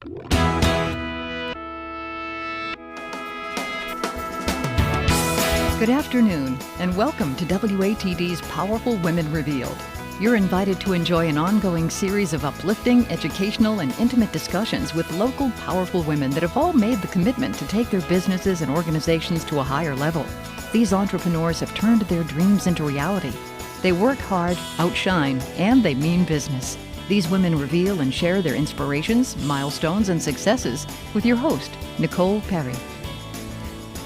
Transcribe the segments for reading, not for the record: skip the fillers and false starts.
Good afternoon, and welcome to WATD's Powerful Women Revealed. You're invited to enjoy an ongoing series of uplifting, educational, and intimate discussions with local, powerful women that have all made the commitment to take their businesses and organizations to a higher level. These entrepreneurs have turned their dreams into reality. They work hard, outshine, and they mean business. These women reveal and share their inspirations, milestones, and successes with your host, Nicole Perry.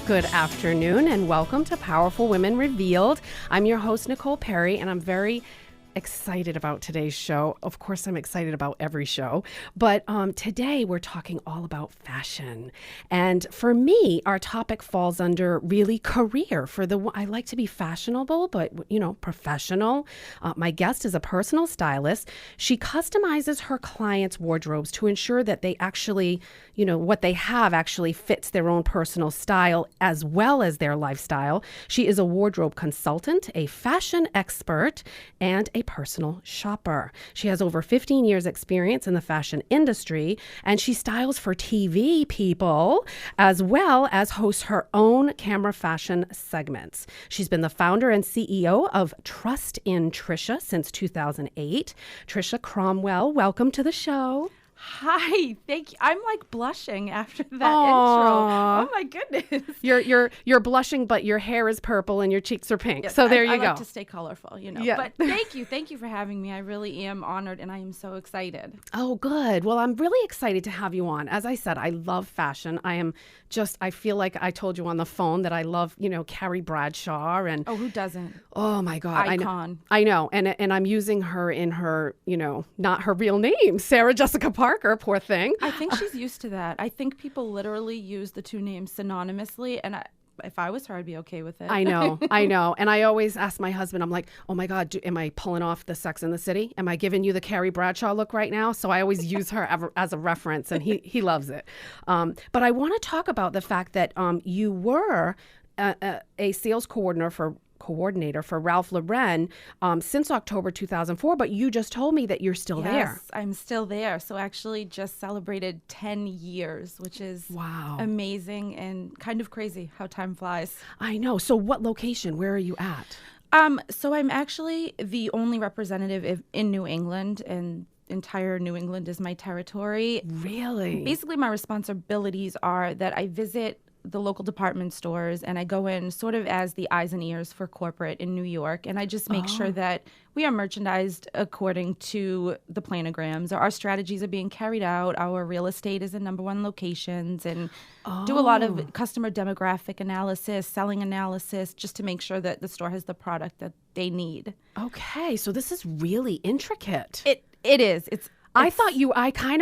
Good afternoon and welcome to Powerful Women Revealed. I'm your host, Nicole Perry, and I'm very excited about today's show. Of course, I'm excited about every show, but today we're talking all about fashion. And for me, our topic falls under really career. I like to be fashionable, but professional. My guest is a personal stylist. She customizes her clients' wardrobes to ensure that they actually, what they have actually fits their own personal style as well as their lifestyle. She is a wardrobe consultant, a fashion expert, and a personal shopper. She has over 15 years experience in the fashion industry, and she styles for TV people as well as hosts her own camera fashion segments. She's been the founder and CEO of Trust in Tricia since 2008. Tricia Cromwell, welcome to the show. Hi, thank you. I'm like blushing after that intro. Oh my goodness. You're blushing, but your hair is purple and your cheeks are pink. Yes, so there you go. I go. like to stay colorful, Yeah. But thank you for having me. I really am honored and I am so excited. Oh, good. Well, I'm really excited to have you on. As I said, I love fashion. I feel like I told you on the phone that I love, Carrie Bradshaw and Oh, who doesn't? Oh my God. Icon. I know. And I'm using her in her, not her real name, Sarah Jessica Parker, poor thing. I think she's used to that. I think people literally use the two names synonymously, and if I was her, I'd be okay with it. I know. And I always ask my husband, I'm like, oh my God, am I pulling off the Sex and the City? Am I giving you the Carrie Bradshaw look right now? So I always use her as a reference, and he loves it. But I want to talk about the fact that you were a sales coordinator for Ralph Lauren since October 2004, but you just told me that you're still there. Yes, I'm still there. So actually just celebrated 10 years, which is amazing and kind of crazy how time flies. I know. So what location? Where are you at? So I'm actually the only representative in New England, and entire New England is my territory. Really? Basically, my responsibilities are that I visit the local department stores, and I go in sort of as the eyes and ears for corporate in New York, and I just make sure that we are merchandised according to the planograms. Our strategies are being carried out. Our real estate is in number one locations, and do a lot of customer demographic analysis, selling analysis, just to make sure that the store has the product that they need. Okay, so this is really intricate. It is. I thought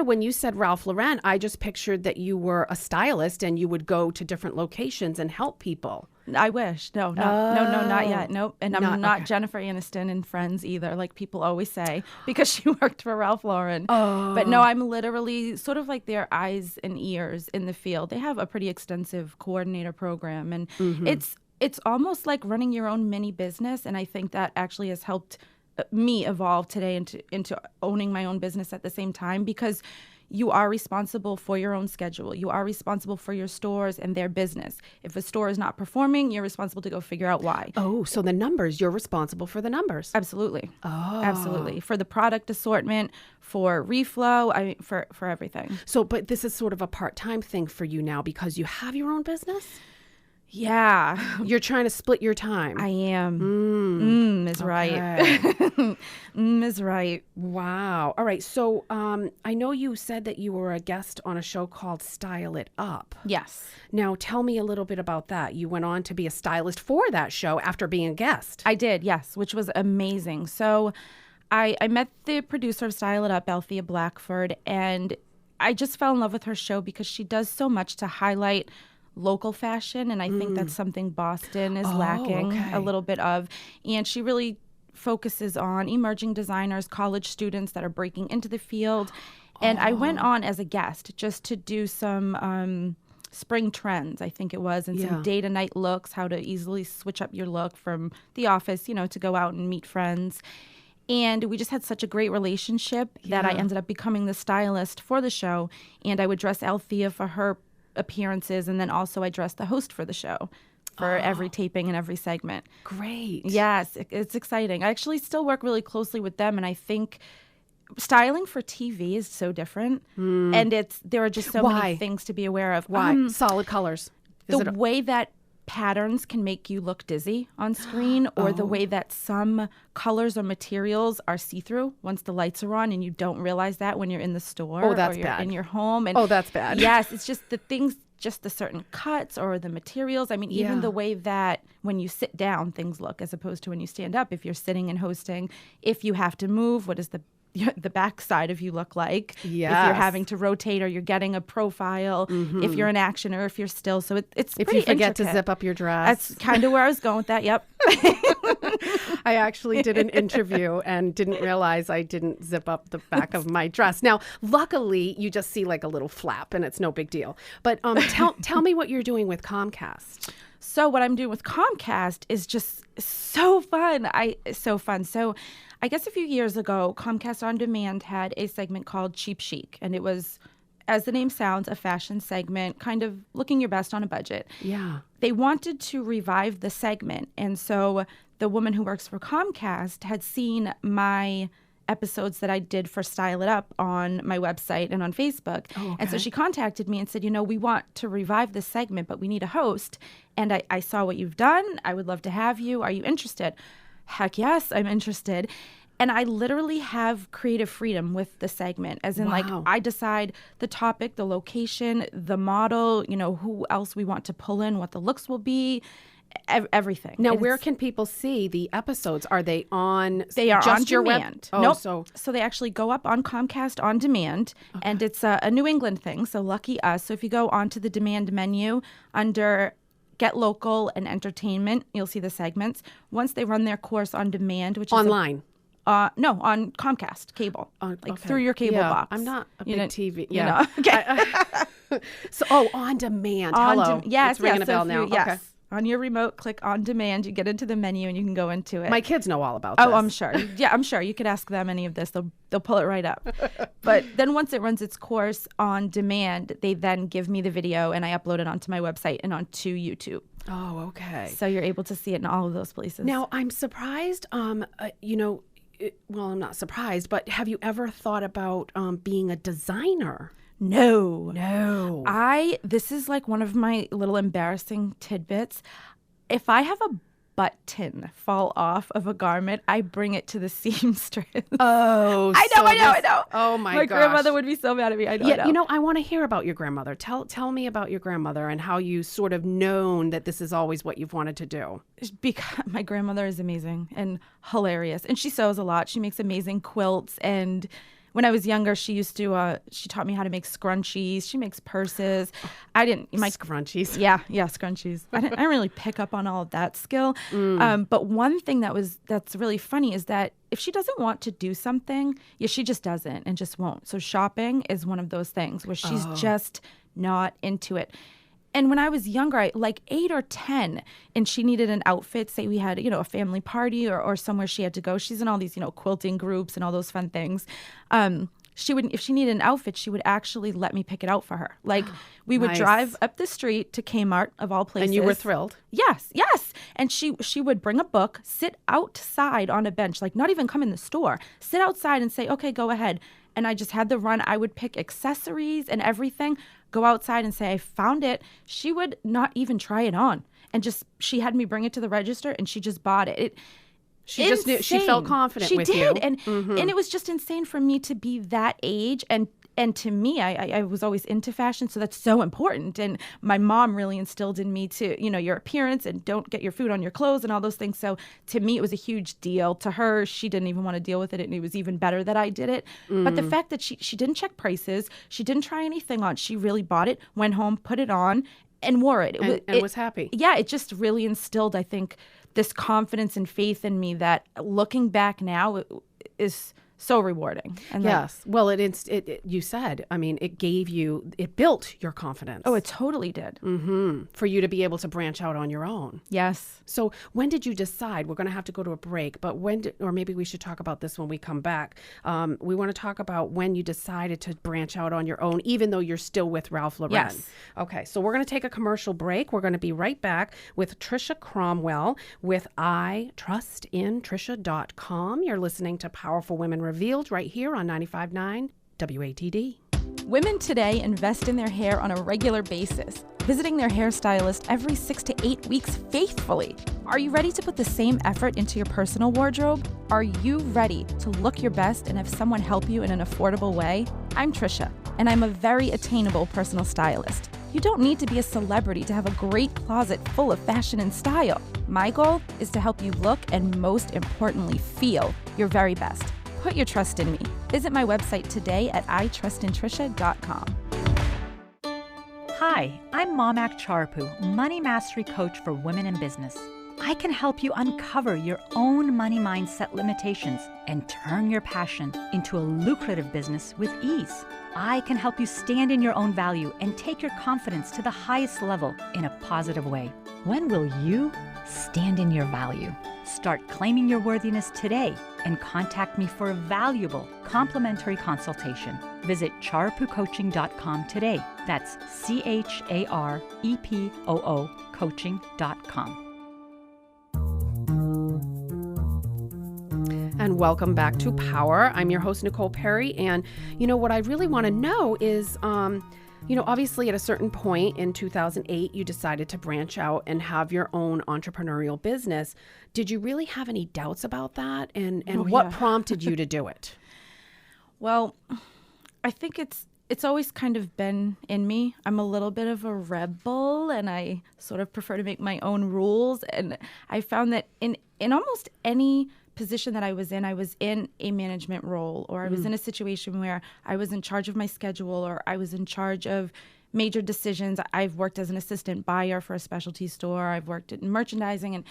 when you said Ralph Lauren, I just pictured that you were a stylist and you would go to different locations and help people. I wish. No, not yet. Nope. And I'm not Jennifer Aniston in Friends either, like people always say, because she worked for Ralph Lauren. But no, I'm literally sort of like their eyes and ears in the field. They have a pretty extensive coordinator program, and it's almost like running your own mini business. And I think that actually has helped me evolve today into owning my own business at the same time, because you are responsible for your own schedule. You are responsible for your stores and their business. If a store is not performing, you're responsible to go figure out why. Oh, so the numbers, you're responsible for the numbers. Absolutely. Oh. Absolutely. For the product assortment, for reflow, for everything. So, but this is sort of a part-time thing for you now because you have your own business? Yeah. You're trying to split your time. I am. Is right. Is right. Wow. All right. So I know you said that you were a guest on a show called Style It Up. Yes. Now tell me a little bit about that. You went on to be a stylist for that show after being a guest. I did, yes, which was amazing. So I met the producer of Style It Up, Althea Blackford, and I just fell in love with her show because she does so much to highlight local fashion, and I think that's something Boston is lacking a little bit of. And she really focuses on emerging designers, college students that are breaking into the field. And I went on as a guest just to do some spring trends, I think it was, and some day to night looks, how to easily switch up your look from the office, to go out and meet friends. And we just had such a great relationship that I ended up becoming the stylist for the show. And I would dress Althea for her appearances. And then also I dressed the host for the show for every taping and every segment. Great. Yes, it's exciting. I actually still work really closely with them. And I think styling for TV is so different. And there are just so many things to be aware of. Why? Solid colors. The way that patterns can make you look dizzy on screen, or the way that some colors or materials are see-through once the lights are on and you don't realize that when you're in the store or you're in your home. And that's bad. Yes, it's just the things, just the certain cuts or the materials. I mean, even the way that when you sit down, things look as opposed to when you stand up. If you're sitting and hosting, if you have to move, what does the back side of you look like? Yes. If you're having to rotate or you're getting a profile, if you're in action or if you're still. So it's if pretty you forget intricate. to zip up your dress. That's kind of where I was going with that. Yep. I actually did an interview and didn't realize I didn't zip up the back of my dress. Now, luckily, you just see like a little flap and it's no big deal. But tell me what you're doing with Comcast. So what I'm doing with Comcast is just so fun. So I guess a few years ago, Comcast On Demand had a segment called Cheap Chic. And it was, as the name sounds, a fashion segment, kind of looking your best on a budget. Yeah. They wanted to revive the segment. And so the woman who works for Comcast had seen my episodes that I did for Style It Up on my website and on Facebook. Oh, okay. And so she contacted me and said, we want to revive this segment, but we need a host. And I saw what you've done. I would love to have you. Are you interested? Heck yes, I'm interested. And I literally have creative freedom with the segment, as in like I decide the topic, the location, the model, who else we want to pull in, what the looks will be. Everything. Now, where can people see the episodes? Are they on? They are just on your demand. Nope. So they actually go up on Comcast On Demand, and it's a New England thing. So lucky us. So if you go onto the demand menu under Get Local and Entertainment, you'll see the segments. Once they run their course on demand, which online. No, on Comcast cable, through your cable box. I'm not a big TV. Yeah. Okay. So, on demand. Hello. Yes. It's ringing a bell now. Yes. Okay. On your remote, click On Demand. You get into the menu and you can go into it. My kids know all about this. Oh, I'm sure. Yeah, I'm sure. You could ask them any of this. They'll pull it right up. But then once it runs its course on demand, they then give me the video and I upload it onto my website and onto YouTube. Oh, okay. So you're able to see it in all of those places. Now, I'm surprised, well, I'm not surprised, but have you ever thought about being a designer? No. This is like one of my little embarrassing tidbits. If I have a button fall off of a garment, I bring it to the seamstress. Oh, I know. Oh my gosh. My grandmother would be so mad at me. I know. I want to hear about your grandmother. Tell me about your grandmother and how you sort of known that this is always what you've wanted to do. Because my grandmother is amazing and hilarious, and she sews a lot. She makes amazing quilts, and when I was younger, she taught me how to make scrunchies. She makes purses. Scrunchies. Yeah, scrunchies. I didn't really pick up on all of that skill. But one thing that's really funny is that if she doesn't want to do something, she just doesn't and just won't. So shopping is one of those things where she's just not into it. And when I was younger, like 8 or 10, and she needed an outfit, say we had, a family party or somewhere she had to go. She's in all these, quilting groups and all those fun things. If she needed an outfit, she would actually let me pick it out for her. Like we would drive up the street to Kmart of all places. And you were thrilled. Yes. And she would bring a book, sit outside on a bench, like not even come in the store, sit outside and say, okay, go ahead. And I just had the run. I would pick accessories and everything, go outside and say, I found it. She would not even try it on. And she had me bring it to the register and she just bought it. She just knew, she felt confident with you. She did. And it was just insane for me to be that age. And to me, I was always into fashion, so that's so important. And my mom really instilled in me to, your appearance and don't get your food on your clothes and all those things. So to me, it was a huge deal. To her, she didn't even want to deal with it, and it was even better that I did it. But the fact that she didn't check prices, she didn't try anything on. She really bought it, went home, put it on, and wore it. And was happy. Yeah, it just really instilled, I think, this confidence and faith in me that looking back now is so rewarding. And yes. Well, you said, I mean, it built your confidence. Oh, it totally did. For you to be able to branch out on your own. Yes. So when did you decide? We're going to have to go to a break, but or maybe we should talk about this when we come back. We want to talk about when you decided to branch out on your own, even though you're still with Ralph Lauren. Yes. Okay. So we're going to take a commercial break. We're going to be right back with Tricia Cromwell with itrustintricia.com. You're listening to Powerful Women Revealed right here on 95.9 WATD. Women today invest in their hair on a regular basis, visiting their hairstylist every 6 to 8 weeks faithfully. Are you ready to put the same effort into your personal wardrobe? Are you ready to look your best and have someone help you in an affordable way? I'm Tricia, and I'm a very attainable personal stylist. You don't need to be a celebrity to have a great closet full of fashion and style. My goal is to help you look and, most importantly, feel your very best. Put your trust in me. Visit my website today at itrustintricia.com. Hi, I'm Momak Charpu, Money Mastery Coach for Women in Business. I can help you uncover your own money mindset limitations and turn your passion into a lucrative business with ease. I can help you stand in your own value and take your confidence to the highest level in a positive way. When will you stand in your value? Start claiming your worthiness today and contact me for a valuable complimentary consultation. Visit charpucoaching.com today. That's CHAREPOO coaching.com. And welcome back to Power. I'm your host, Nicole Perry. And, what I really want to know is, obviously at a certain point in 2008, you decided to branch out and have your own entrepreneurial business. Did you really have any doubts about that? And what prompted you to do it? Well, I think it's always kind of been in me. I'm a little bit of a rebel, and I sort of prefer to make my own rules. And I found that in almost any position that I was in a management role, or I was in a situation where I was in charge of my schedule, or I was in charge of major decisions. I've worked as an assistant buyer for a specialty store. I've worked in merchandising, and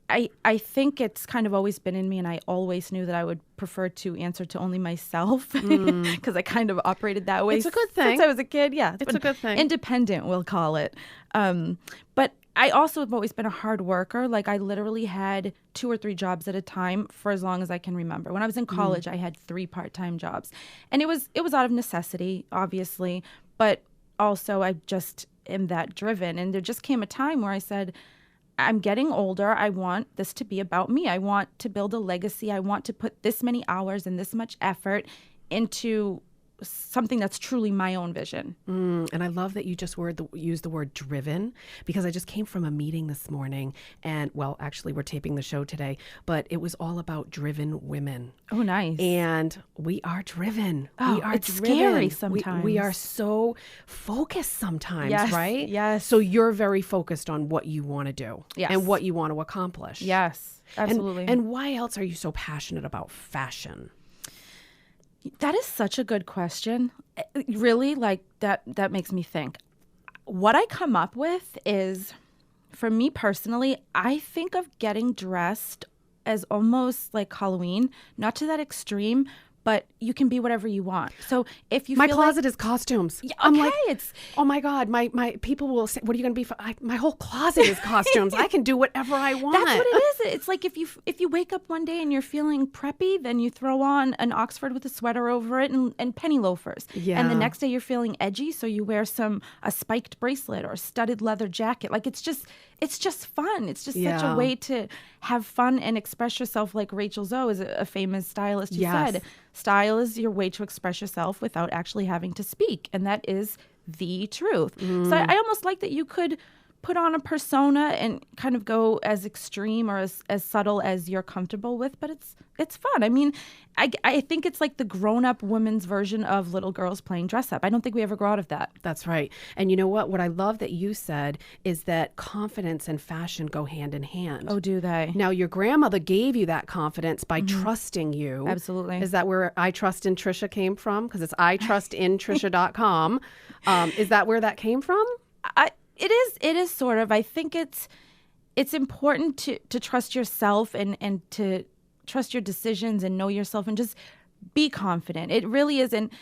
I think it's kind of always been in me, and I always knew that I would prefer to answer to only myself because I kind of operated that way. It's a good thing. Since I was a kid, yeah. It's a good thing. Independent, we'll call it. But I also have always been a hard worker. Like, I literally had 2 or 3 jobs at a time for as long as I can remember. When I was in college, I had 3 part-time jobs. And it was out of necessity, obviously, but also I just am that driven. And there just came a time where I said, I'm getting older. I want this to be about me. I want to build a legacy. I want to put this many hours and this much effort into something that's truly my own vision. And I love that you just used the word driven, because I just came from a meeting this morning, and actually we're taping the show today, but it was all about driven women. Oh, nice. And we are driven. Oh, we are it's driven. scary sometimes. We are so focused sometimes, yes, right? Yes. So you're very focused on what you want to do, yes, and what you want to accomplish. Yes, absolutely. And why else are you so passionate about fashion? That is such a good question. Really, like that makes me think. What I come up with is, for me personally, I think of getting dressed as almost like Halloween, not to that extreme, but you can be whatever you want. So if you my feel closet is costumes. Yeah, I'm okay, like, it's oh my God, my people will say, what are you going to be for? My whole closet is costumes. I can do whatever I want. That's what it is. It's like if you wake up one day and you're feeling preppy, then you throw on an Oxford with a sweater over it and penny loafers. Yeah. And the next day you're feeling edgy, so you wear a spiked bracelet or a studded leather jacket. Like it's just fun. It's just such a way to have fun and express yourself. Like Rachel Zoe is a famous stylist who said, style is your way to express yourself without actually having to speak. And that is the truth. So I almost like that you could put on a persona and kind of go as extreme or as subtle as you're comfortable with, but it's fun. I mean, I think it's like the grown-up women's version of little girls playing dress up. I don't think we ever grow out of that. That's right. And you know what? What I love that you said is that confidence and fashion go hand in hand. Oh, do they? Now, your grandmother gave you that confidence by trusting you. Absolutely. Is that where I Trust in Tricia came from? Because it's itrustintricia.com. Is that where that came from? It is sort of. I think it's important to trust yourself and to trust your decisions and know yourself and just be confident. It really isn't.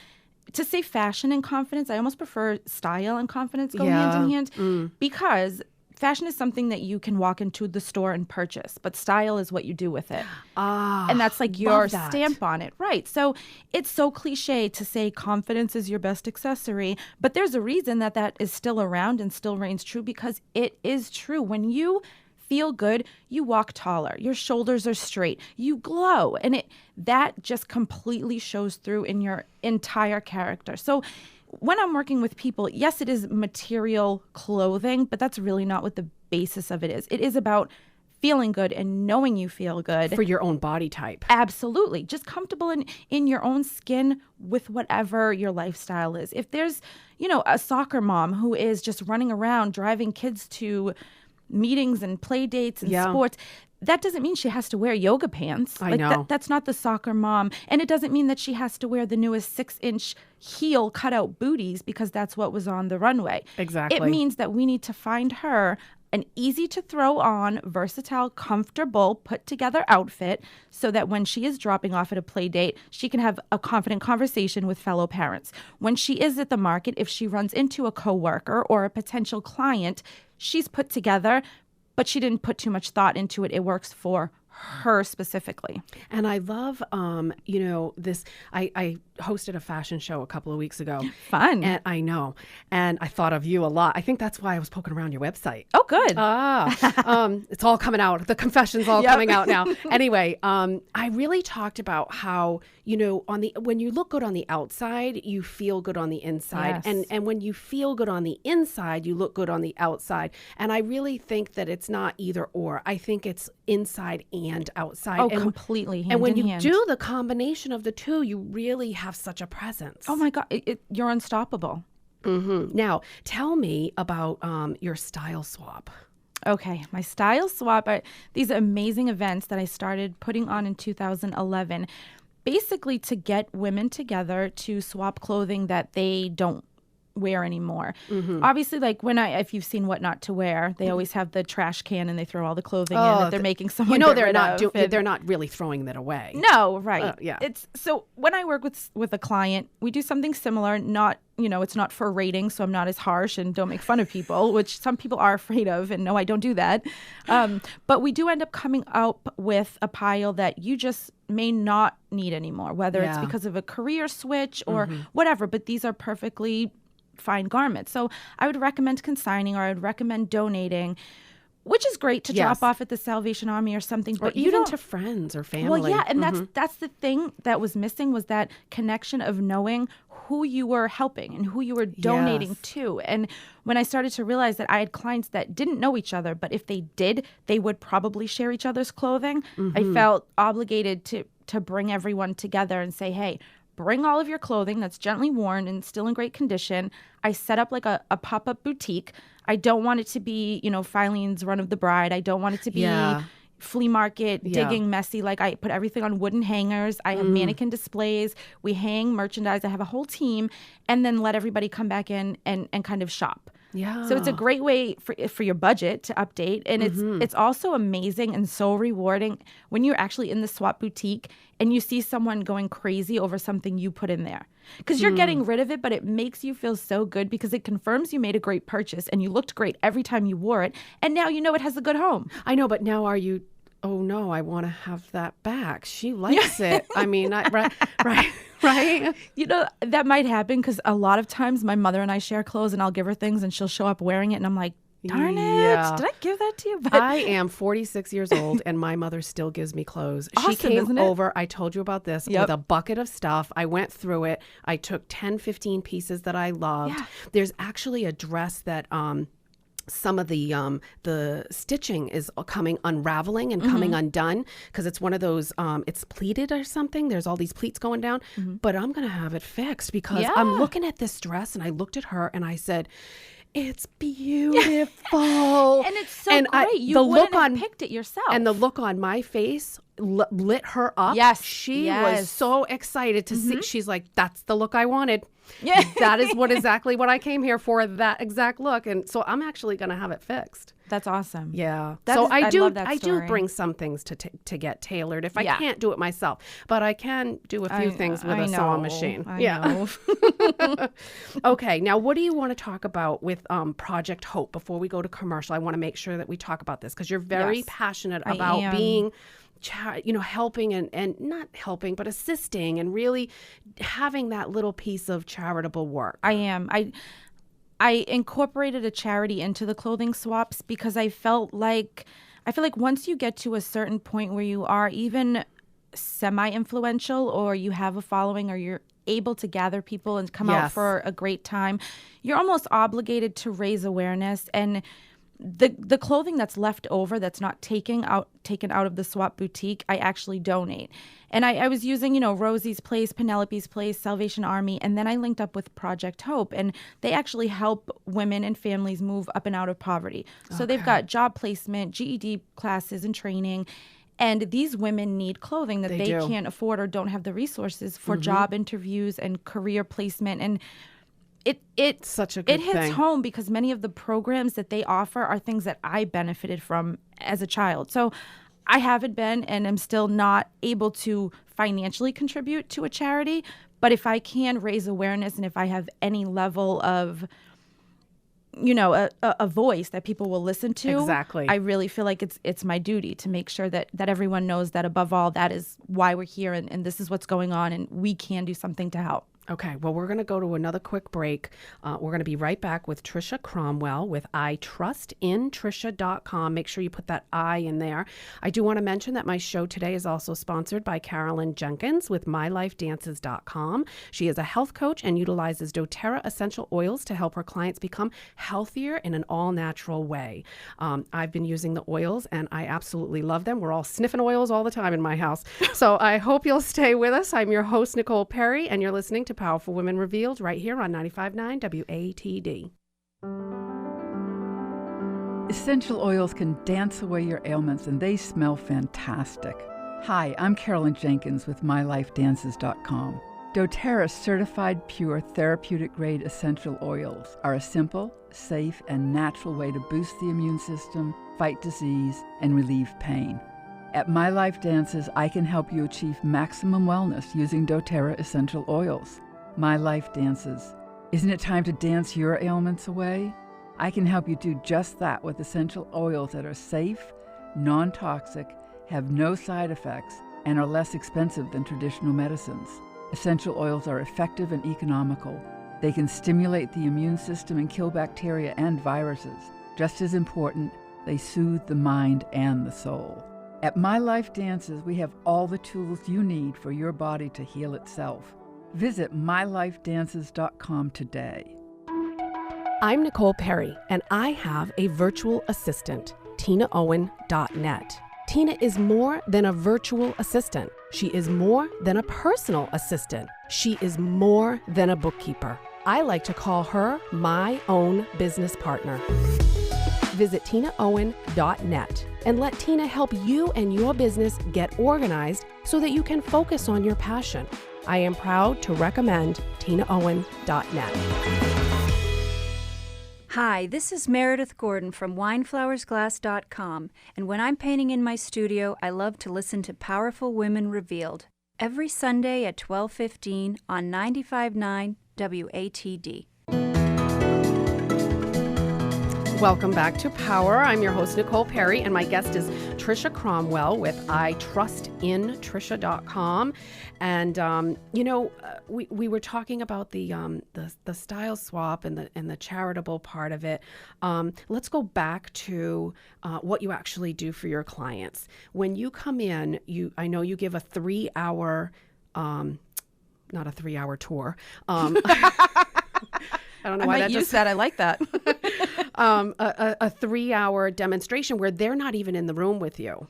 To say fashion and confidence, I almost prefer style and confidence go hand in hand because fashion is something that you can walk into the store and purchase, but style is what you do with it. And that's like your stamp on it. Right. So it's so cliche to say confidence is your best accessory, but there's a reason that is still around and still reigns true because it is true. When you feel good, you walk taller, your shoulders are straight, you glow, and that just completely shows through in your entire character. So when I'm working with people, yes, it is material clothing, but that's really not what the basis of it is. It is about feeling good and knowing you feel good. For your own body type. Absolutely. Just comfortable in your own skin with whatever your lifestyle is. If there's, a soccer mom who is just running around driving kids to meetings and play dates and sports, that doesn't mean she has to wear yoga pants. I know. That's not the soccer mom. And it doesn't mean that she has to wear the newest 6-inch heel cutout booties because that's what was on the runway. Exactly. It means that we need to find her an easy to throw on, versatile, comfortable, put together outfit so that when she is dropping off at a play date, she can have a confident conversation with fellow parents. When she is at the market, if she runs into a coworker or a potential client, she's put together, but she didn't put too much thought into it. It works for her specifically. And I love, this. I hosted a fashion show a couple of weeks ago. Fun. And I know. And I thought of you a lot. I think that's why I was poking around your website. Oh, good. It's all coming out. The confession's all coming out now. Anyway, I really talked about how, when you look good on the outside, you feel good on the inside. Yes. And when you feel good on the inside, you look good on the outside. And I really think that it's not either or. I think it's inside and outside. Oh, completely. Hand and when in you hand. do the combination of the two, you really have such a presence. Oh my God, you're unstoppable. Mm-hmm. Now, tell me about your style swap. Okay, my style swap are these amazing events that I started putting on in 2011, basically to get women together to swap clothing that they don't wear anymore. Mm-hmm. Obviously, like if you've seen What Not to Wear, they always have the trash can and they throw all the clothing in that they're making someone they're not really throwing that away. No, right. Yeah. It's so when I work with a client, we do something similar, not it's not for rating, so I'm not as harsh and don't make fun of people, which some people are afraid of, and no, I don't do that. But we do end up coming up with a pile that you just may not need anymore, whether it's because of a career switch or whatever, but these are perfectly fine garments. So I would recommend consigning, or I would recommend donating, which is great to drop off at the Salvation Army or something. But or even to friends or family. Well, yeah, and that's the thing that was missing, was that connection of knowing who you were helping and who you were donating to. And when I started to realize that I had clients that didn't know each other, but if they did, they would probably share each other's clothing, I felt obligated to bring everyone together and say, hey, bring all of your clothing that's gently worn and still in great condition. I set up like a pop-up boutique. I don't want it to be, Filene's Run of the Bride. I don't want it to be flea market, digging, messy. Like, I put everything on wooden hangers. I have mannequin displays. We hang merchandise. I have a whole team, and then let everybody come back in and kind of shop. Yeah. So it's a great way for your budget to update. And it's also amazing and so rewarding when you're actually in the swap boutique and you see someone going crazy over something you put in there. Because you're getting rid of it, but it makes you feel so good because it confirms you made a great purchase and you looked great every time you wore it. And now you know it has a good home. I know, but now are you... Oh no, I want to have that back. She likes it. I mean, right. That might happen because a lot of times my mother and I share clothes and I'll give her things and she'll show up wearing it and I'm like, darn it, did I give that to you? But I am 46 years old and my mother still gives me clothes. Awesome, she came isn't it? over, I told you about this, with a bucket of stuff. I went through it. I took 10, 15 pieces that I loved. Yeah. There's actually a dress that... some of the stitching is unraveling and coming undone because it's one of those, it's pleated or something. There's all these pleats going down, but I'm going to have it fixed because I'm looking at this dress and I looked at her and I said, it's beautiful. And it's so great. You wouldn't have picked it yourself. And the look on my face lit her up. Yes. She was so excited to see. She's like, that's the look I wanted. Yeah. That is exactly what I came here for, that exact look. And so I'm actually going to have it fixed. That's awesome. Yeah. I love that I do story. bring some things to get tailored if I can't do it myself, but I can do a few things with a sewing machine. I know. Okay. Now, what do you want to talk about with Project Hope before we go to commercial? I want to make sure that we talk about this because you're very passionate about being helping and not helping, but assisting and really having that little piece of charitable work. I am. I incorporated a charity into the clothing swaps because I feel like once you get to a certain point where you are even semi-influential or you have a following or you're able to gather people and come out for a great time, you're almost obligated to raise awareness. And the clothing that's left over, that's not taken out of the swap boutique, I actually donate. And I was using, Rosie's Place, Penelope's Place, Salvation Army, and then I linked up with Project Hope, and they actually help women and families move up and out of poverty. So they've got job placement, GED classes and training, and these women need clothing that they can't afford or don't have the resources for job interviews and career placement. And it's such a good thing. It hits thing. home because many of the programs that they offer are things that I benefited from as a child. So I haven't been and am still not able to financially contribute to a charity. But if I can raise awareness and if I have any level of, a voice that people will listen to, exactly, I really feel like it's my duty to make sure that everyone knows that above all, that is why we're here and this is what's going on and we can do something to help. Okay, well, we're going to go to another quick break. We're going to be right back with Tricia Cromwell with itrustintricia.com. Make sure you put that I in there. I do want to mention that my show today is also sponsored by Carolyn Jenkins with mylifedances.com. She is a health coach and utilizes doTERRA essential oils to help her clients become healthier in an all-natural way. I've been using the oils and I absolutely love them. We're all sniffing oils all the time in my house. So I hope you'll stay with us. I'm your host, Nicole Perry, and you're listening to Powerful Women Revealed right here on 95.9 WATD. Essential oils can dance away your ailments and they smell fantastic. Hi, I'm Carolyn Jenkins with mylifedances.com. doTERRA certified pure therapeutic grade essential oils are a simple, safe, and natural way to boost the immune system, fight disease, and relieve pain. At My Life Dances, I can help you achieve maximum wellness using doTERRA essential oils. My Life Dances. Isn't it time to dance your ailments away? I can help you do just that with essential oils that are safe, non-toxic, have no side effects, and are less expensive than traditional medicines. Essential oils are effective and economical. They can stimulate the immune system and kill bacteria and viruses. Just as important, they soothe the mind and the soul. At My Life Dances, we have all the tools you need for your body to heal itself. Visit mylifedances.com today. I'm Nicole Perry, and I have a virtual assistant, TinaOwen.net. Tina is more than a virtual assistant. She is more than a personal assistant. She is more than a bookkeeper. I like to call her my own business partner. Visit TinaOwen.net and let Tina help you and your business get organized so that you can focus on your passion. I am proud to recommend TinaOwen.net. Hi, this is Meredith Gordon from WineflowersGlass.com, and when I'm painting in my studio, I love to listen to Powerful Women Revealed every Sunday at 12:15 on 95.9 WATD. Welcome back to Power. I'm your host, Nicole Perry, and my guest is Tricia Cromwell with itrustintricia.com. And, we were talking about the style swap and the charitable part of it. Let's go back to what you actually do for your clients. When you come in, I know you give a 3-hour, not a 3-hour tour. I don't know why that use that. I like that. A 3-hour demonstration where they're not even in the room with you.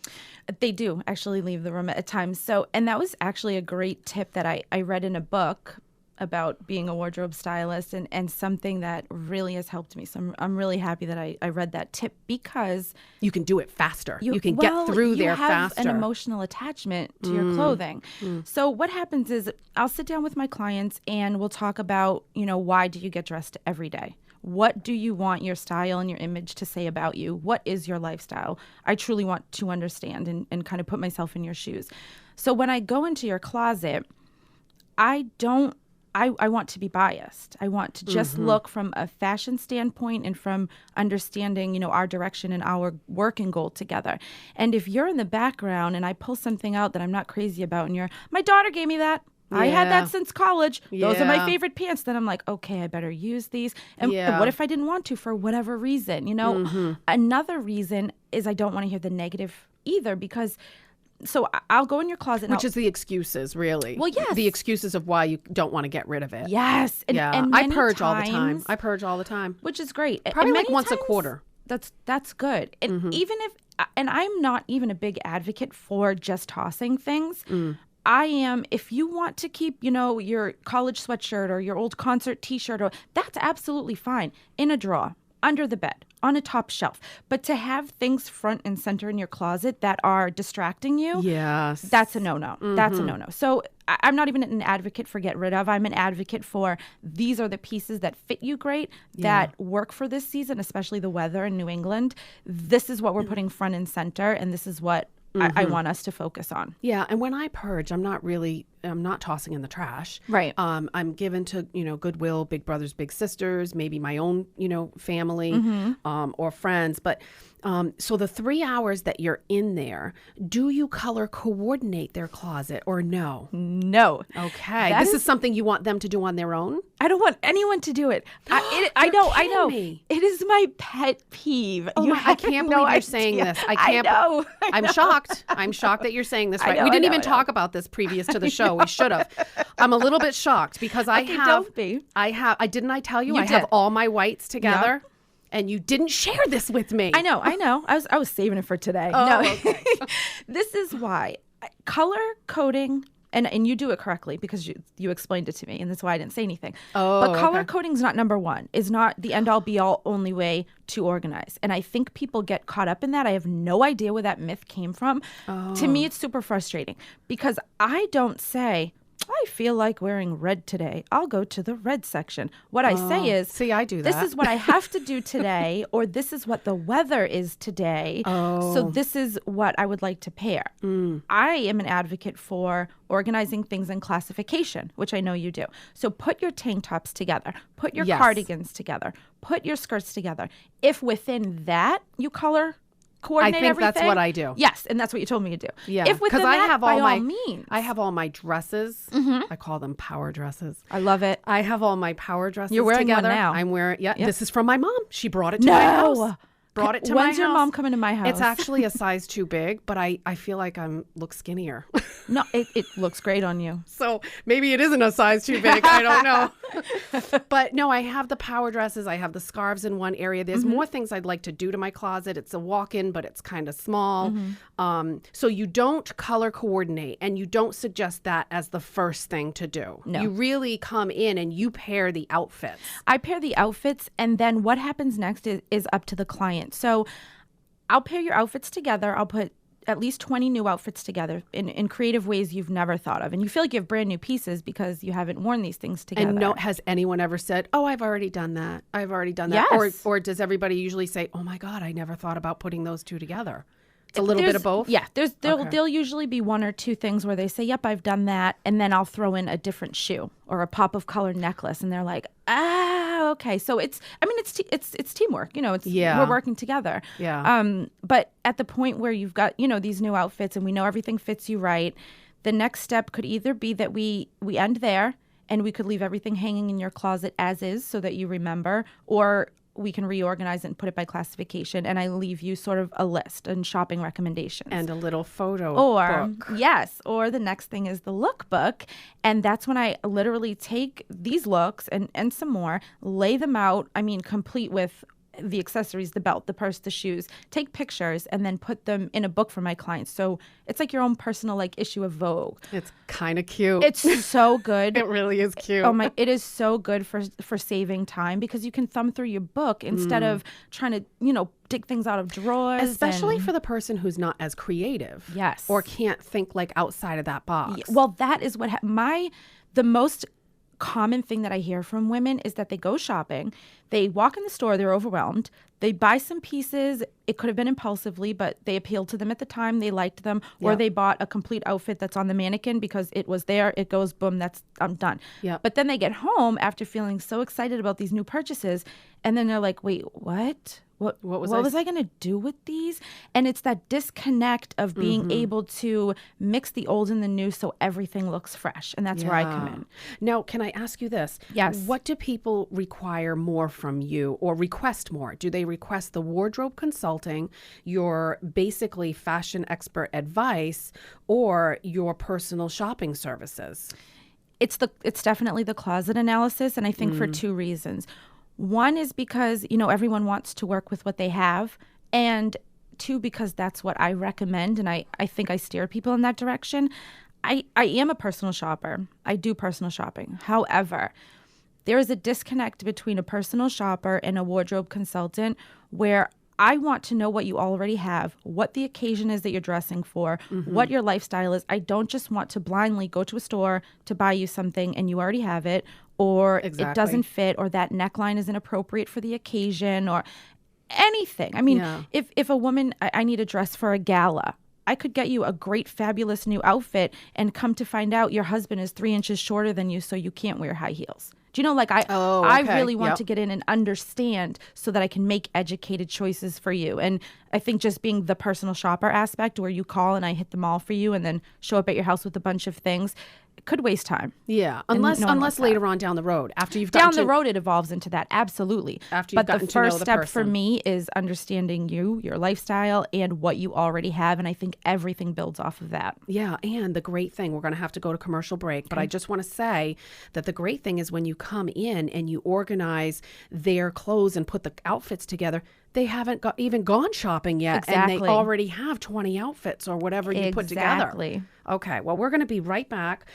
They do actually leave the room at times. So, and that was actually a great tip that I read in a book about being a wardrobe stylist and something that really has helped me. So I'm really happy that I read that tip, because you can do it faster. You can get through there faster. You have an emotional attachment to your clothing. So what happens is I'll sit down with my clients and we'll talk about, why do you get dressed every day? What do you want your style and your image to say about you? What is your lifestyle? I truly want to understand and kind of put myself in your shoes. So when I go into your closet, I want to be biased. I want to just look from a fashion standpoint and from understanding, our direction and our work and goal together. And if you're in the background and I pull something out that I'm not crazy about and my daughter gave me that. Yeah. I had that since college. Those are my favorite pants. Then I'm like, okay, I better use these. And what if I didn't want to for whatever reason? Another reason is I don't want to hear the negative either, because so I'll go in your closet. Which is the excuses, really. Well, yes. The excuses of why you don't want to get rid of it. Yes. And I purge all the time. I purge all the time. Which is great. Probably like once a quarter. That's good. And even if, and I'm not even a big advocate for just tossing things. I am, if you want to keep, your college sweatshirt or your old concert t-shirt, that's absolutely fine. In a drawer, under the bed, on a top shelf. But to have things front and center in your closet that are distracting you, that's a no-no. That's a no-no. So I'm not even an advocate for get rid of. I'm an advocate for these are the pieces that fit you great, that work for this season, especially the weather in New England. This is what we're putting front and center, and this is what I want us to focus on. Yeah. And when I purge, I'm not tossing in the trash. Right. I'm given to, Goodwill, big brothers, big sisters, maybe my own, family or friends. But so the 3 hours that you're in there, do you color coordinate their closet or no? No. Okay. This is something you want them to do on their own? I don't want anyone to do it. I know. Me. It is my pet peeve. I can't believe you're saying this. I can't. I know. I'm shocked. I'm shocked that you're saying this. Right. We didn't even talk about this previous to the show. We should have. I'm a little bit shocked because don't be. Didn't I tell you I have all my whites together? Yep. And you didn't share this with me. I know. I was saving it for today. Oh, no. Okay. This is why. Color coding, and you do it correctly because you explained it to me, and that's why I didn't say anything. But color coding is not number one. Is not the end-all, be-all, only way to organize. And I think people get caught up in that. I have no idea where that myth came from. To me, it's super frustrating because I don't say, I feel like wearing red today. I'll go to the red section. What I say is, see, I do that. This is what I have to do today, or this is what the weather is today. So this is what I would like to pair. I am an advocate for organizing things in classification, which I know you do. So put your tank tops together, put your cardigans together, put your skirts together. If within that you color coordinate I think everything. That's what I do. Yes, and that's what you told me to do. Yeah, if within that, I have all my dresses. I call them power dresses. I love it. I have all my power dresses. You're wearing together. one now. I'm wearing. Yeah, this is from my mom. She brought it to my house. Brought it to my house. When's your mom coming to my house? It's actually a size too big, but I feel like I look skinnier. No, it looks great on you. So maybe it isn't a size too big. I don't know. But no, I have the power dresses. I have the scarves in one area. There's more things I'd like to do to my closet. It's a walk-in, but it's kind of small. So you don't color coordinate, and you don't suggest that as the first thing to do. No. You really come in and you pair the outfits. I pair the outfits, and then what happens next is up to the client. So I'll pair your outfits together. I'll put at least 20 new outfits together in creative ways you've never thought of. And you feel like you have brand new pieces because you haven't worn these things together. And has anyone ever said, oh, I've already done that. I've already done that. Yes. Or does everybody usually say, oh my God, I never thought about putting those two together? It's a little bit of both? Yeah. There'll usually be one or two things where they say, yep, I've done that. And then I'll throw in a different shoe or a pop of colored necklace. And they're like, okay. So it's teamwork. We're working together. Yeah. But at the point where you've got, these new outfits and we know everything fits you right, the next step could either be that we end there and we could leave everything hanging in your closet as is so that you remember, or we can reorganize it and put it by classification, and I leave you sort of a list and shopping recommendations. And a little photo book. Yes, or the next thing is the lookbook, and that's when I literally take these looks and some more, lay them out, complete with the accessories, the belt, the purse, the shoes, take pictures and then put them in a book for my clients. So it's like your own personal like issue of Vogue. It's kind of cute. It's so good. It really is cute. Oh my, it is so good for saving time because you can thumb through your book instead of trying to, dig things out of drawers. Especially for the person who's not as creative. Yes. Or can't think like outside of that box. Well, that is what the most common thing that I hear from women is that they go shopping, they walk in the store, they're overwhelmed, they buy some pieces, it could have been impulsively, but they appealed to them at the time, they liked them, or they bought a complete outfit that's on the mannequin because it was there, it goes, boom, I'm done. Yep. But then they get home after feeling so excited about these new purchases, and then they're like, wait, what? What was I going to do with these? And it's that disconnect of being able to mix the old and the new so everything looks fresh. And that's where I come in. Now, can I ask you this? Yes. What do people require more from you or request more? Do they request the wardrobe consulting, your basically fashion expert advice, or your personal shopping services? It's definitely the closet analysis. And I think for two reasons. One is because, everyone wants to work with what they have. And two, because that's what I recommend. And I think I steer people in that direction. I am a personal shopper. I do personal shopping. However, there is a disconnect between a personal shopper and a wardrobe consultant where I want to know what you already have, what the occasion is that you're dressing for, what your lifestyle is. I don't just want to blindly go to a store to buy you something and you already have it, or it doesn't fit, or that neckline isn't appropriate for the occasion, or anything. I mean, if a woman, I need a dress for a gala, I could get you a great, fabulous new outfit and come to find out your husband is 3 inches shorter than you, so you can't wear high heels. Do you know, like I really want to get in and understand so that I can make educated choices for you. And I think just being the personal shopper aspect where you call and I hit them all for you and then show up at your house with a bunch of things, it could waste time. Yeah, unless later on down the road, after you've gotten down the road, it evolves into that. Absolutely. After you've gotten to know the person. But the first step for me is understanding you, your lifestyle, and what you already have. And I think everything builds off of that. Yeah, and the great thing, we're going to have to go to commercial break, but I just want to say that the great thing is when you come in and you organize their clothes and put the outfits together, they haven't even gone shopping yet. Exactly. And they already have 20 outfits or whatever you put together. Okay, well, we're going to be right back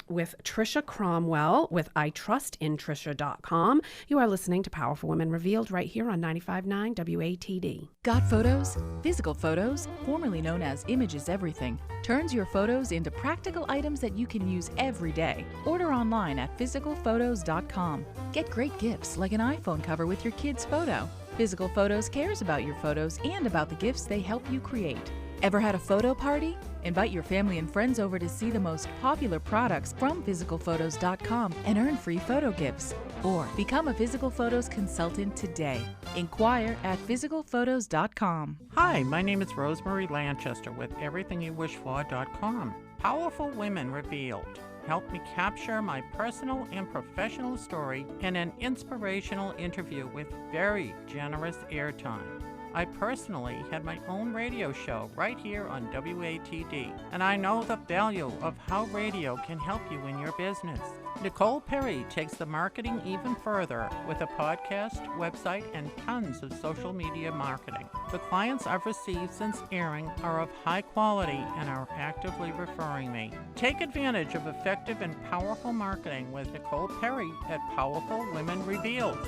with Tricia Cromwell with itrustintricia.com. You are listening to Powerful Women Revealed right here on 95.9 WATD. Got photos? Physical Photos, formerly known as Images Everything, turns your photos into practical items that you can use every day. Order online at physicalphotos.com. Get great gifts like an iPhone cover with your kid's photo. Physical Photos cares about your photos and about the gifts they help you create. Ever had a photo party? Invite your family and friends over to see the most popular products from physicalphotos.com and earn free photo gifts. Or become a Physical Photos consultant today. Inquire at physicalphotos.com. Hi, my name is Rosemary Lanchester with everythingyouwishfor.com. Powerful Women Revealed. Help me capture my personal and professional story in an inspirational interview with very generous airtime. I personally had my own radio show right here on WATD, and I know the value of how radio can help you in your business. Nicole Perry takes the marketing even further with a podcast, website, and tons of social media marketing. The clients I've received since airing are of high quality and are actively referring me. Take advantage of effective and powerful marketing with Nicole Perry at Powerful Women Revealed.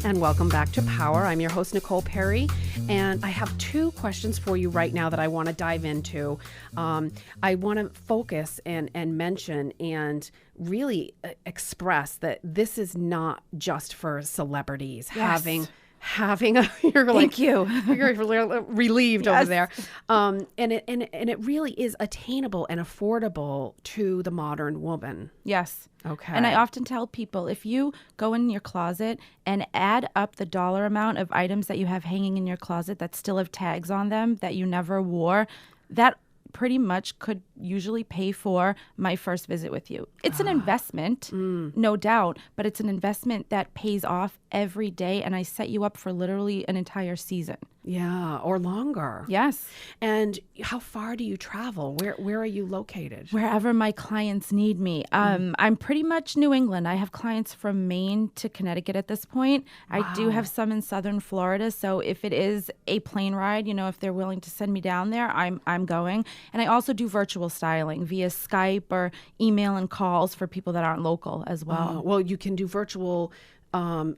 And welcome back to Power. I'm your host, Nicole Perry, and I have two questions for you right now that I want to dive into. I want to focus and mention and really express that this is not just for celebrities. Yes. Having a, you're like, thank you. You're relieved over there. And it really is attainable and affordable to the modern woman. Yes. Okay. And I often tell people, if you go in your closet and add up the dollar amount of items that you have hanging in your closet that still have tags on them that you never wore, that pretty much could usually pay for my first visit with you. It's an investment, no doubt, but it's an investment that pays off every day, and I set you up for literally an entire season. Yeah, or longer. Yes. And how far do you travel? Where are you located? Wherever my clients need me. I'm pretty much New England. I have clients from Maine to Connecticut at this point. Wow. I do have some in Southern Florida. So if it is a plane ride, if they're willing to send me down there, I'm going. And I also do virtual styling via Skype or email and calls for people that aren't local as well. Well, you can do virtual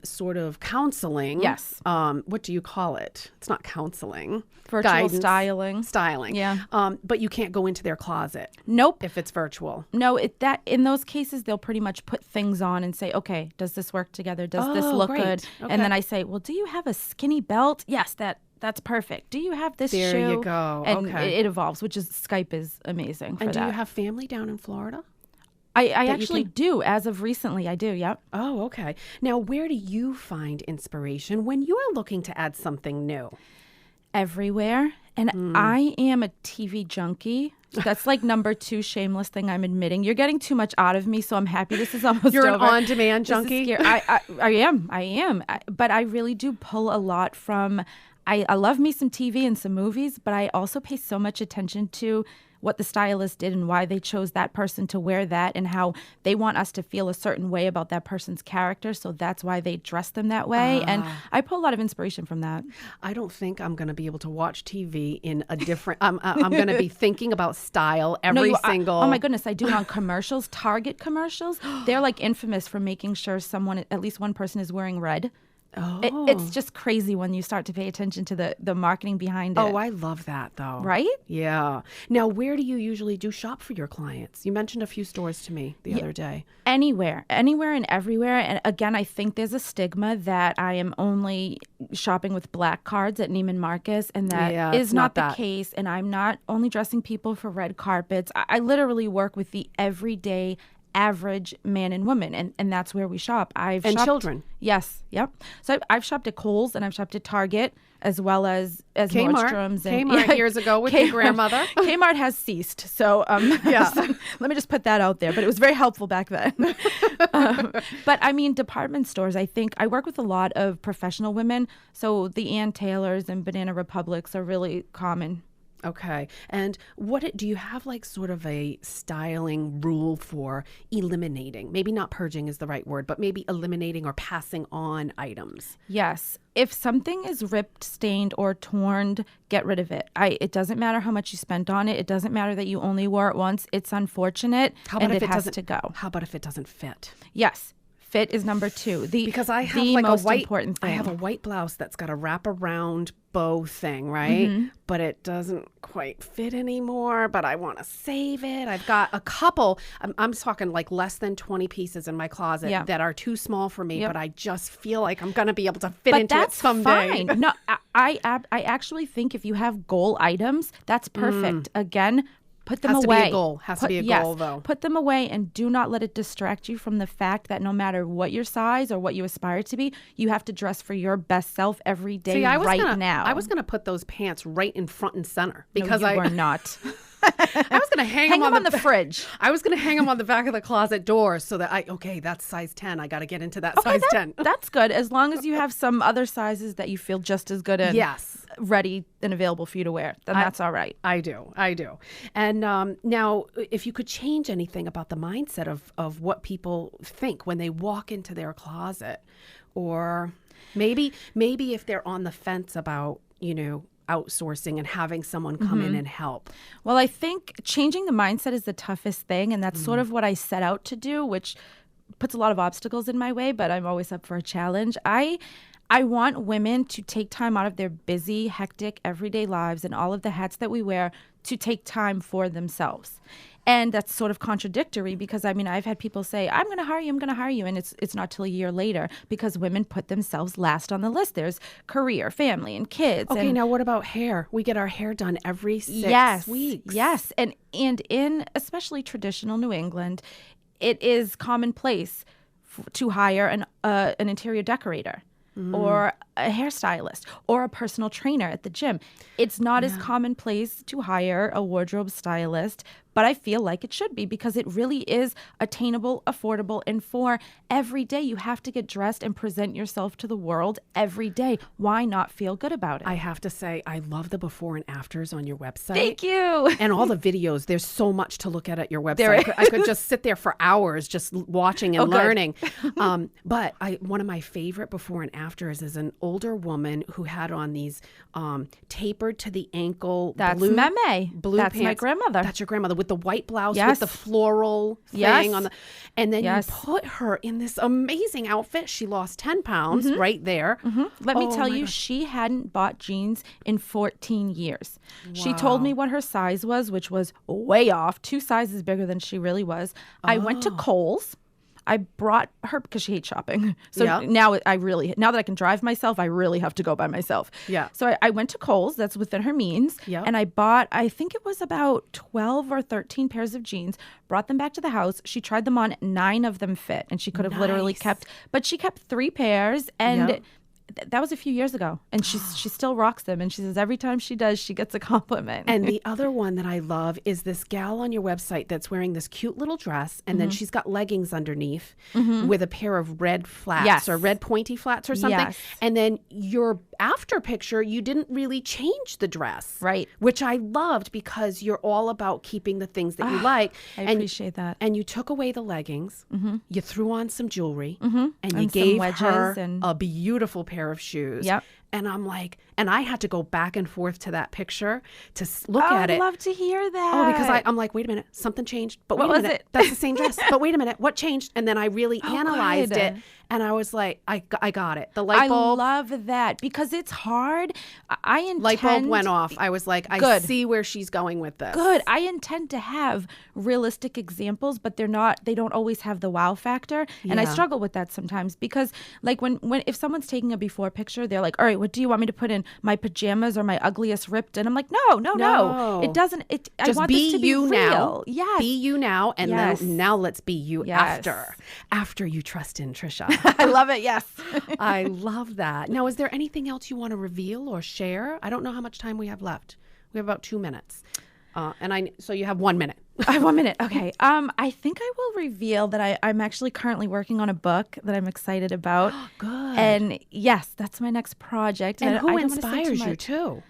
sort of counseling. Yes. What do you call it? It's not counseling. Virtual Guidance. styling. Yeah. But you can't go into their closet. Nope. If it's virtual. No, in those cases, they'll pretty much put things on and say, okay, does this work together? Does this look great. good? Okay. And then I say, well, do you have a skinny belt? Yes, that's perfect. Do you have this shoe? There you go. And okay. it evolves, which is Skype is amazing for and that. do you have family down in Florida? I actually do. As of recently, I do. Yep. Oh, okay. Now, where do you find inspiration when you are looking to add something new? Everywhere. And I am a TV junkie. That's like number 2 shameless thing I'm admitting. You're getting too much out of me, so I'm happy this is almost You're over. an on-demand junkie? I am. But I really do pull a lot from... I love me some TV and some movies, but I also pay so much attention to what the stylist did and why they chose that person to wear that and how they want us to feel a certain way about that person's character. So that's why they dress them that way. And I pull a lot of inspiration from that. I don't think I'm going to be able to watch TV in a different... I'm going to be thinking about style every single... Oh my goodness, I do it on commercials, Target commercials. They're like infamous for making sure at least one person is wearing red. Oh. It's just crazy when you start to pay attention to the marketing behind it. Oh, I love that, though. Right? Yeah. Now, where do you usually do shop for your clients? You mentioned a few stores to me the other day. Anywhere and everywhere. And again, I think there's a stigma that I am only shopping with black cards at Neiman Marcus, and that is not the case. And I'm not only dressing people for red carpets. I literally work with the everyday average man and woman, and that's where we shop. And shopped, children. Yes, yep. So I've shopped at Kohl's and I've shopped at Target as well as Kmart. Nordstrom's. And Kmart years ago with your grandmother. Kmart has ceased, so so let me just put that out there. But it was very helpful back then. But I mean, department stores. I think I work with a lot of professional women, so the Ann Taylors and Banana Republics are really common. Okay. And what do you have like sort of a styling rule for eliminating? Maybe not purging is the right word, but maybe eliminating or passing on items. Yes. If something is ripped, stained, or torn, get rid of it. It doesn't matter how much you spent on it. It doesn't matter that you only wore it once. It's unfortunate, and it has to go. How about if it doesn't fit? Yes. Fit is number 2. Because I have the like most a white, important thing. I have a white blouse that's got a wraparound bow thing, right? Mm-hmm. But it doesn't quite fit anymore, but I want to save it. I've got a couple, I'm talking like less than 20 pieces in my closet that are too small for me, but I just feel like I'm going to be able to fit into it someday. Fine. No, I actually think if you have goal items, that's perfect. Again, put them away. Has to be a goal, though. Put them away and do not let it distract you from the fact that no matter what your size or what you aspire to be, you have to dress for your best self every day now. I was going to put those pants right in front and center because you were not. I was going to hang them on the fridge. I was going to hang them on the back of the closet door so that that's size 10. I got to get into that size 10. That's good. As long as you have some other sizes that you feel just as good in. Yes. Ready and available for you to wear, then that's all right. I do. And now, if you could change anything about the mindset of what people think when they walk into their closet, or maybe if they're on the fence about, outsourcing and having someone come in and help. Well, I think changing the mindset is the toughest thing, and that's sort of what I set out to do, which puts a lot of obstacles in my way, but I'm always up for a challenge. I want women to take time out of their busy, hectic, everyday lives and all of the hats that we wear to take time for themselves. And that's sort of contradictory because, I've had people say, I'm going to hire you. And it's not till a year later because women put themselves last on the list. There's career, family, and kids. Okay, now what about hair? We get our hair done every 6 weeks. Yes. And in especially traditional New England, it is commonplace to hire an interior decorator. or a hairstylist or a personal trainer at the gym. It's not as commonplace to hire a wardrobe stylist, but I feel like it should be because it really is attainable, affordable, and for every day you have to get dressed and present yourself to the world every day. Why not feel good about it? I have to say, I love the before and afters on your website. Thank you. And all the videos. There's so much to look at your website. I could just sit there for hours just watching and learning. But one of my favorite before and afters is an older woman who had on these tapered to the ankle blue Meme. Blue That's pants. my grandmother. That's your grandmother with the white blouse with the floral thing on the, and then you put her in this amazing outfit. She lost 10 pounds right there. Let me tell you, she hadn't bought jeans in 14 years. She told me what her size was, which was way off, 2 sizes bigger than she really was. I went to Kohl's. I brought her because she hates shopping. So now that I can drive myself, I really have to go by myself. Yeah. So I went to Kohl's, that's within her means. Yeah. And I bought, I think it was about 12 or 13 pairs of jeans, brought them back to the house. She tried them on, 9 of them fit. And she could have literally kept 3 pairs. And that was a few years ago, and she still rocks them. And she says every time she does, she gets a compliment. And the other one that I love is this gal on your website that's wearing this cute little dress, and then she's got leggings underneath with a pair of red flats or red pointy flats or something. Yes. And then your after picture, you didn't really change the dress, right? Which I loved because you're all about keeping the things that you like. I appreciate that. And you took away the leggings, you threw on some jewelry, and you gave her a beautiful pair of shoes. Yep. And I'm like, and I had to go back and forth to that picture to look at it. I'd love to hear that. Oh, because I'm like, wait a minute, something changed. But wait a minute, that's the same dress. But wait a minute, what changed? And then I really analyzed it. And I was like, I got it. The light bulb. I love that because it's hard. Light bulb went off. I was like, I see where she's going with this. Good. I intend to have realistic examples, but they don't always have the wow factor. And I struggle with that sometimes because like when if someone's taking a before picture, they're like, all right, what do you want me to put in, my pajamas or my ugliest ripped? And I'm like, no. It doesn't. I want this to be you real. Now. Yes. Be you now. And now let's be you after you trust in Tricia. I love it. Yes. I love that. Now, is there anything else you want to reveal or share? I don't know how much time we have left. We have about 2 minutes. So you have 1 minute. I have 1 minute. Okay. I think I will reveal that I'm actually currently working on a book that I'm excited about. Good. And yes, that's my next project. And who inspires you too?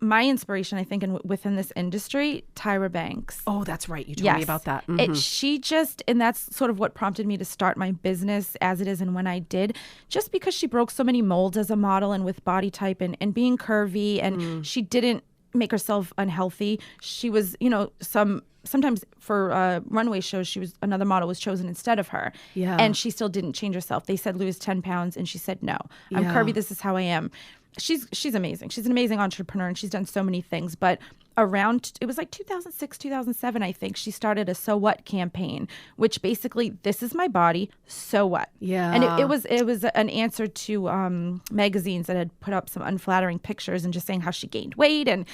My inspiration, I think, within this industry, Tyra Banks. Oh, that's right. You told me about that. Mm-hmm. And that's sort of what prompted me to start my business as it is and when I did, just because she broke so many molds as a model and with body type and being curvy, and she didn't make herself unhealthy. She was, sometimes for runway shows, another model was chosen instead of her. Yeah. And she still didn't change herself. They said lose 10 pounds, and she said no. I'm curvy. This is how I am. She's amazing. She's an amazing entrepreneur, and she's done so many things. But it was like 2006, 2007, I think, she started a So What campaign, which basically, this is my body, so what? Yeah. And it was an answer to magazines that had put up some unflattering pictures and just saying how she gained weight, and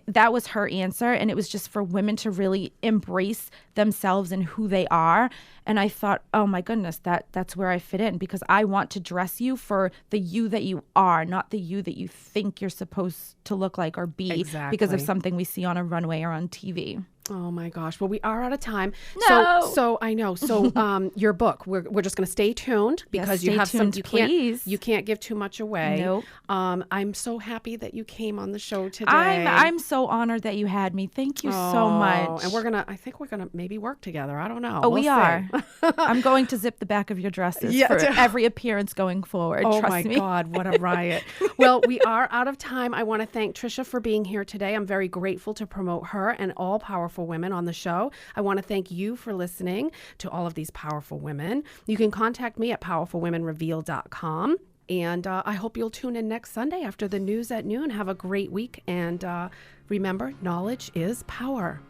that was her answer. And it was just for women to really embrace themselves and who they are. And I thought, oh my goodness, that's where I fit in, because I want to dress you for the you that you are, not the you that you think you're supposed to look like or be because of something we see on a runway or on TV. Oh my gosh. Well, we are out of time. No. So I know. So your book, we're just going to stay tuned because you have you can't give too much away. Nope. I'm so happy that you came on the show today. I'm so honored that you had me. Thank you so much. And I think we're going to maybe work together. I don't know. Oh, we are. I'm going to zip the back of your dresses for every appearance going forward. Oh Trust me. My God, what a riot. Well, we are out of time. I want to thank Tricia for being here today. I'm very grateful to promote her and all powerful women on the show. I want to thank you for listening to all of these powerful women. You can contact me at powerfulwomenreveal.com. And I hope you'll tune in next Sunday after the news at noon. Have a great week. And remember, knowledge is power.